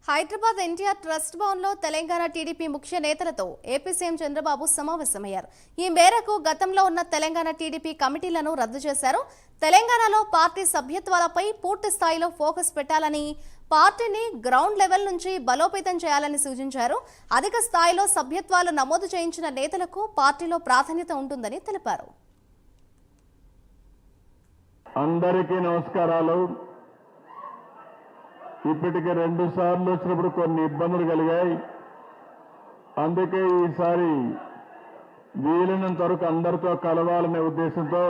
Hyderabad NTR trust భవన్లో Telangana TDP ముఖ్య నేతలతో ఏపీ సీఎం చంద్రబాబు సమావేశమయ్యారు. ఈ మేరకు గతంలో ఉన్న తెలంగాణ టీడీపీ కమిటీలను రద్దు చేశారు. తెలంగాణలో పార్టీ సభ్యత్వాలపై పూర్తి స్థాయిలో ఫోకస్ పెట్టాలని, పార్టీని గ్రౌండ్ లెవెల్ నుంచి బలోపేతం చేయాలని సూచించారు. అధిక స్థాయిలో సభ్యత్వాలు నమోదు చేయించిన నేతలకు పార్టీలో ప్రాధాన్యత ఉంటుందని తెలిపారు. అందరికీ నమస్కారాలు. ఇప్పటికి 2 సార్లు వచ్చినప్పుడు కొన్ని ఇబ్బందులు కలిగాయి. అందుకే ఈసారి వీలైనంత వరకు అందరితో కలవాలనే ఉద్దేశంతో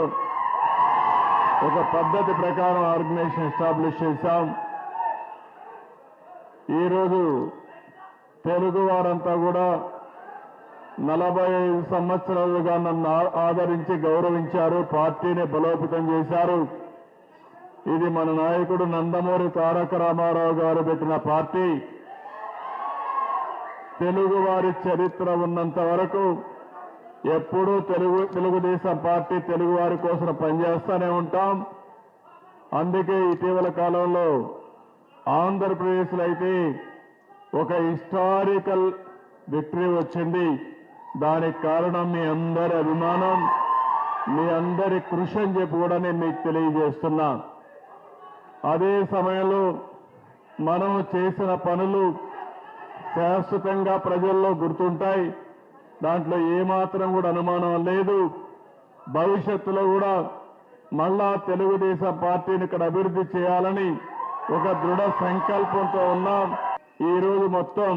ఒక పద్ధతి ప్రకారం ఆర్గనైజేషన్ ఎస్టాబ్లిష్ చేశాం. ఈరోజు తెలుగు వారంతా కూడా 45 సంవత్సరాలుగా నన్ను ఆదరించి గౌరవించారు, పార్టీని బలోపేతం చేశారు. ఇది మన నాయకుడు నందమూరి తారక రామారావు గారు పెట్టిన పార్టీ. తెలుగువారి చరిత్ర ఉన్నంత వరకు ఎప్పుడూ తెలుగుదేశం పార్టీ తెలుగువారి కోసం పనిచేస్తూనే ఉంటాం. అందుకే ఇటీవల కాలంలో ఆంధ్రప్రదేశ్లో అయితే ఒక హిస్టారికల్ విక్టరీ వచ్చింది. దానికి కారణం మీ అందరి అభిమానం, మీ అందరి కృషి అని చెప్పి కూడా నేను మీకు తెలియజేస్తున్నా. అదే సమయంలో మనం చేసిన పనులు శాశ్వతంగా ప్రజల్లో గుర్తుంటాయి. దాంట్లో ఏమాత్రం కూడా అనుమానం లేదు. భవిష్యత్తులో కూడా మళ్ళా తెలుగుదేశం పార్టీని ఇక్కడ అభివృద్ధి చేయాలని ఒక దృఢ సంకల్పంతో ఉన్నాం. ఈరోజు మొత్తం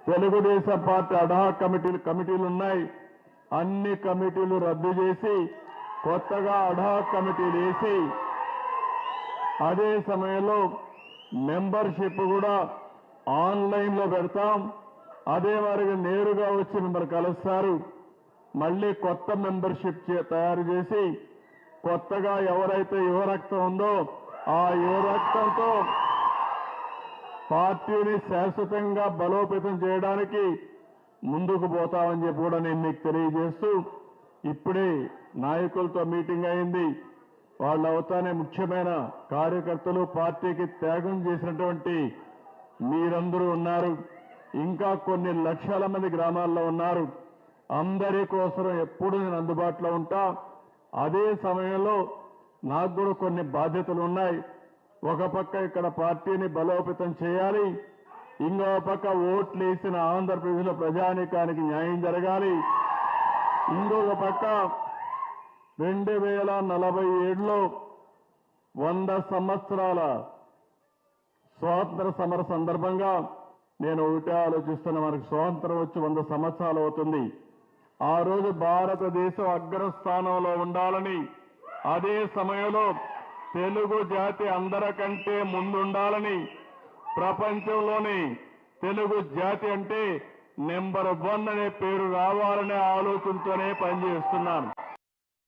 తెలుగుదేశం పార్టీ అడ్హాక్ కమిటీలు ఉన్నాయి. అన్ని కమిటీలు రద్దు చేసి కొత్తగా అడ్హాక్ కమిటీలు వేసి, అదే సమయంలో మెంబర్షిప్ కూడా ఆన్లైన్లో పెడతాం. అదే వారికి నేరుగా వచ్చి మిమ్మల్ని కలుస్తారు. మళ్ళీ కొత్త మెంబర్షిప్ తయారు చేసి కొత్తగా ఎవరైతే యువరక్తం ఉందో ఆ యువరక్తంతో పార్టీని శాశ్వతంగా బలోపేతం చేయడానికి ముందుకు పోతామని చెప్పి కూడా నేను మీకు తెలియజేస్తూ, ఇప్పుడే నాయకులతో మీటింగ్ అయింది. వాళ్ళు అవుతానే ముఖ్యమైన కార్యకర్తలు, పార్టీకి త్యాగం చేసినటువంటి మీరందరూ ఉన్నారు. ఇంకా కొన్ని లక్షల మంది గ్రామాల్లో ఉన్నారు. అందరి కోసం ఎప్పుడు నేను అందుబాటులో ఉంటా. అదే సమయంలో నాకు కూడా కొన్ని బాధ్యతలు ఉన్నాయి. ఒక పక్క ఇక్కడ పార్టీని బలోపేతం చేయాలి, ఇంకో పక్క ఓట్లు వేసిన ఆంధ్రప్రదేశ్లో ప్రజానీకానికి న్యాయం జరగాలి. ఇంకొక పక్క 2047లో 100 సంవత్సరాల స్వాతంత్ర సమర సందర్భంగా నేను ఒకటే ఆలోచిస్తున్న, మనకు స్వాతంత్రం వచ్చి 100 సంవత్సరాలు అవుతుంది. ఆ రోజు భారతదేశం అగ్రస్థానంలో ఉండాలని, అదే సమయంలో తెలుగు జాతి అందరికంటే ముందుండాలని, ప్రపంచంలోని తెలుగు జాతి అంటే నెంబర్ 1 అనే పేరు రావాలనే ఆలోచనతోనే పనిచేస్తున్నాను.